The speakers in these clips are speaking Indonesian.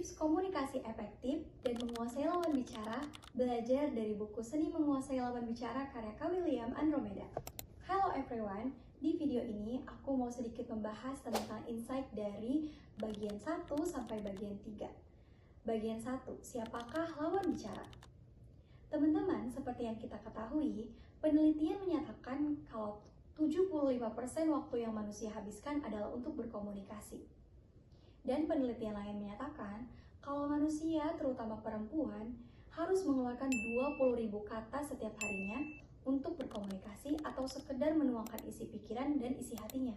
Tips komunikasi efektif dan menguasai lawan bicara, belajar dari buku Seni Menguasai Lawan Bicara karya K. William Andromeda. Hello everyone, di video ini aku mau sedikit membahas tentang insight dari bagian 1 sampai bagian 3. Bagian 1, siapakah lawan bicara? Teman-teman, seperti yang kita ketahui, penelitian menyatakan kalau 75% waktu yang manusia habiskan adalah untuk berkomunikasi. Dan penelitian lain menyatakan kalau manusia, terutama perempuan, harus mengeluarkan 20.000 kata setiap harinya untuk berkomunikasi atau sekedar menuangkan isi pikiran dan isi hatinya.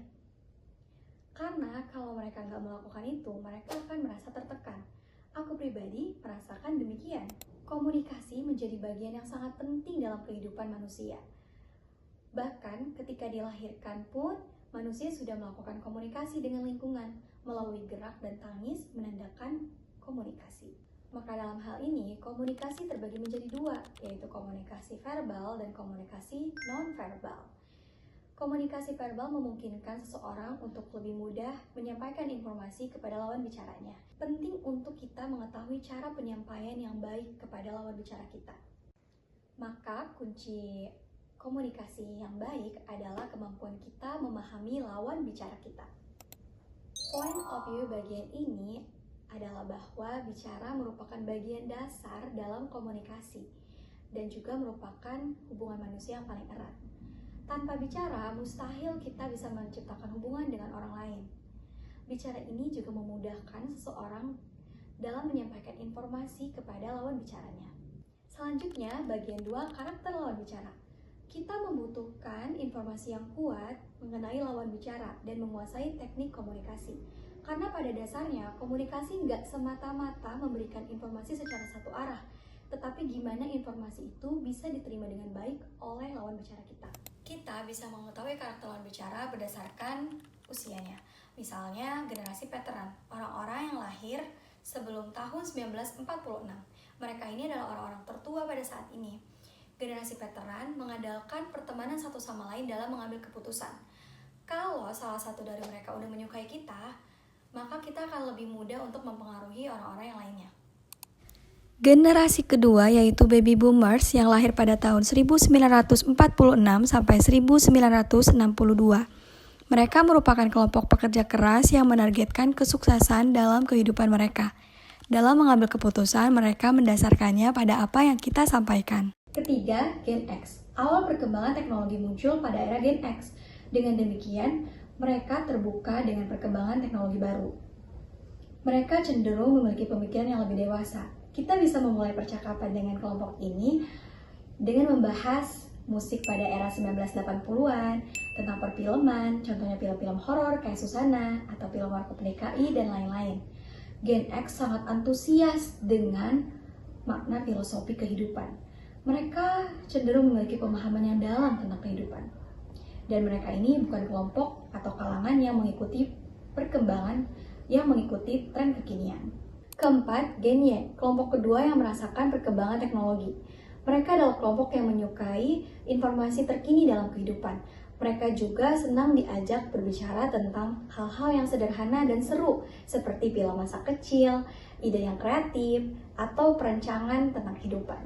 Karena kalau mereka nggak melakukan itu, mereka akan merasa tertekan. Aku pribadi merasakan demikian. Komunikasi menjadi bagian yang sangat penting dalam kehidupan manusia. Bahkan ketika dilahirkan pun, manusia sudah melakukan komunikasi dengan lingkungan melalui gerak dan tangis menandakan komunikasi. Maka dalam hal ini, komunikasi terbagi menjadi dua, yaitu komunikasi verbal dan komunikasi non-verbal. Komunikasi verbal memungkinkan seseorang untuk lebih mudah menyampaikan informasi kepada lawan bicaranya. Penting untuk kita mengetahui cara penyampaian yang baik kepada lawan bicara kita. Maka kunci komunikasi yang baik adalah kemampuan kita memahami lawan bicara kita. Point of view bagian ini adalah bahwa bicara merupakan bagian dasar dalam komunikasi dan juga merupakan hubungan manusia yang paling erat. Tanpa bicara, mustahil kita bisa menciptakan hubungan dengan orang lain. Bicara ini juga memudahkan seseorang dalam menyampaikan informasi kepada lawan bicaranya. Selanjutnya, bagian 2, karakter lawan bicara. Kita membutuhkan informasi yang kuat mengenai lawan bicara dan menguasai teknik komunikasi. Karena pada dasarnya, komunikasi nggak semata-mata memberikan informasi secara satu arah, tetapi gimana informasi itu bisa diterima dengan baik oleh lawan bicara kita. Kita bisa mengetahui karakter lawan bicara berdasarkan usianya. Misalnya, generasi veteran, orang-orang yang lahir sebelum tahun 1946. Mereka ini adalah orang-orang tertua pada saat ini. Generasi veteran mengandalkan pertemanan satu sama lain dalam mengambil keputusan. Kalau salah satu dari mereka udah menyukai kita, maka kita akan lebih mudah untuk mempengaruhi orang-orang yang lainnya. Generasi kedua yaitu baby boomers yang lahir pada tahun 1946 sampai 1962. Mereka merupakan kelompok pekerja keras yang menargetkan kesuksesan dalam kehidupan mereka. Dalam mengambil keputusan, mereka mendasarkannya pada apa yang kita sampaikan. Ketiga, Gen X. Awal perkembangan teknologi muncul pada era Gen X. Dengan demikian, mereka terbuka dengan perkembangan teknologi baru. Mereka cenderung memiliki pemikiran yang lebih dewasa. Kita bisa memulai percakapan dengan kelompok ini dengan membahas musik pada era 1980-an, tentang perfilman, contohnya film-film horor kayak Susana, atau film Warkop DKI, dan lain-lain. Gen X sangat antusias dengan makna filosofi kehidupan. Mereka cenderung memiliki pemahaman yang dalam tentang kehidupan. Dan mereka ini bukan kelompok atau kalangan yang mengikuti perkembangan, yang mengikuti tren kekinian. Keempat, Gen Y, kelompok kedua yang merasakan perkembangan teknologi. Mereka adalah kelompok yang menyukai informasi terkini dalam kehidupan. Mereka juga senang diajak berbicara tentang hal-hal yang sederhana dan seru, seperti film masa kecil, ide yang kreatif, atau perancangan tentang kehidupan.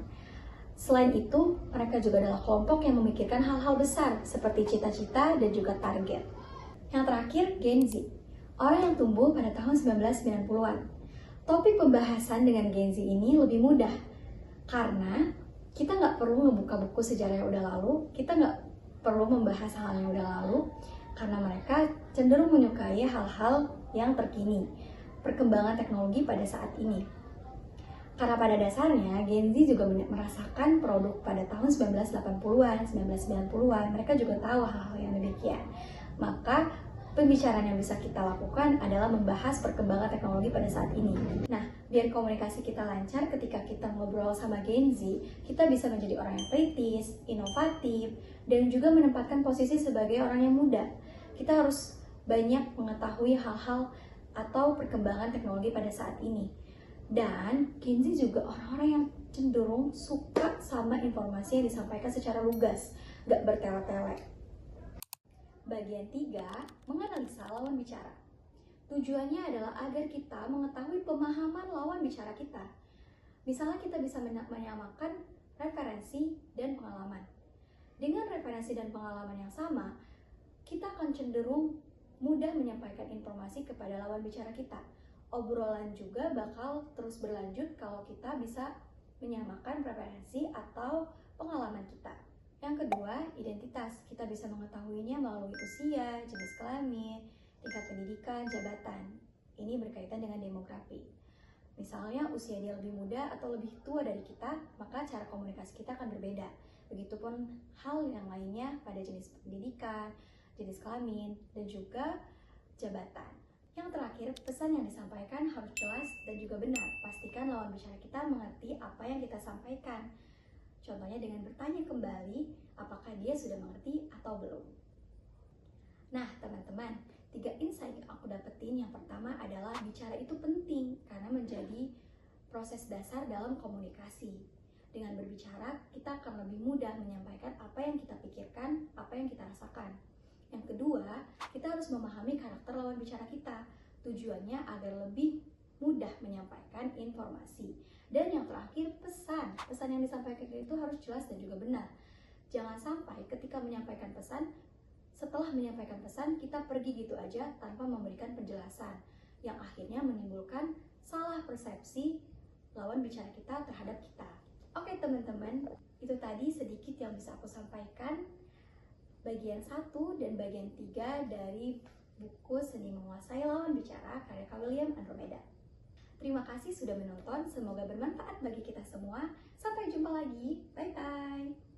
Selain itu, mereka juga adalah kelompok yang memikirkan hal-hal besar seperti cita-cita dan juga target. Yang terakhir, Gen Z, orang yang tumbuh pada tahun 1990-an. Topik pembahasan dengan Gen Z ini lebih mudah, karena kita nggak perlu ngebuka buku sejarah yang udah lalu, kita nggak perlu membahas hal yang udah lalu, karena mereka cenderung menyukai hal-hal yang terkini, perkembangan teknologi pada saat ini. Karena pada dasarnya Gen Z juga merasakan produk pada tahun 1980-an, 1990-an, mereka juga tahu hal-hal yang demikian. Maka pembicaraan yang bisa kita lakukan adalah membahas perkembangan teknologi pada saat ini. Nah, biar komunikasi kita lancar ketika kita ngobrol sama Gen Z, kita bisa menjadi orang yang kritis, inovatif, dan juga menempatkan posisi sebagai orang yang muda. Kita harus banyak mengetahui hal-hal atau perkembangan teknologi pada saat ini. Dan Gen Z juga orang-orang yang cenderung suka sama informasi yang disampaikan secara lugas, gak bertele-tele. Bagian 3, menganalisa lawan bicara. Tujuannya adalah agar kita mengetahui pemahaman lawan bicara kita. Misalnya kita bisa menyamakan referensi dan pengalaman. Dengan referensi dan pengalaman yang sama, kita akan cenderung mudah menyampaikan informasi kepada lawan bicara kita. Obrolan juga bakal terus berlanjut kalau kita bisa menyamakan referensi atau pengalaman kita. Yang kedua, identitas. Kita bisa mengetahuinya melalui usia, jenis kelamin, tingkat pendidikan, jabatan. Ini berkaitan dengan demografi. Misalnya usia dia lebih muda atau lebih tua dari kita, maka cara komunikasi kita akan berbeda. Begitupun hal yang lainnya pada jenis pendidikan, jenis kelamin, dan juga jabatan. Yang terakhir, pesan yang disampaikan harus jelas dan juga benar. Pastikan lawan bicara kita mengerti apa yang kita sampaikan. Contohnya dengan bertanya kembali, apakah dia sudah mengerti atau belum. Nah, teman-teman, 3 insight yang aku dapetin. Yang pertama adalah bicara itu penting karena menjadi proses dasar dalam komunikasi. Dengan berbicara, kita akan lebih mudah menyampaikan apa yang kita pikirkan, apa yang kita rasakan. Yang kedua, kita harus memahami karakter lawan bicara kita. Tujuannya agar lebih mudah menyampaikan informasi. Dan yang terakhir, pesan yang disampaikan itu harus jelas dan juga benar. Jangan sampai ketika menyampaikan pesan, setelah menyampaikan pesan, kita pergi gitu aja tanpa memberikan penjelasan, yang akhirnya menimbulkan salah persepsi lawan bicara kita terhadap kita. Oke teman-teman, itu tadi sedikit yang bisa aku sampaikan bagian 1 dan bagian 3 dari buku Seni Menguasai Lawan Bicara karya Kak William Andromeda. Terima kasih sudah menonton, semoga bermanfaat bagi kita semua. Sampai jumpa lagi, bye-bye.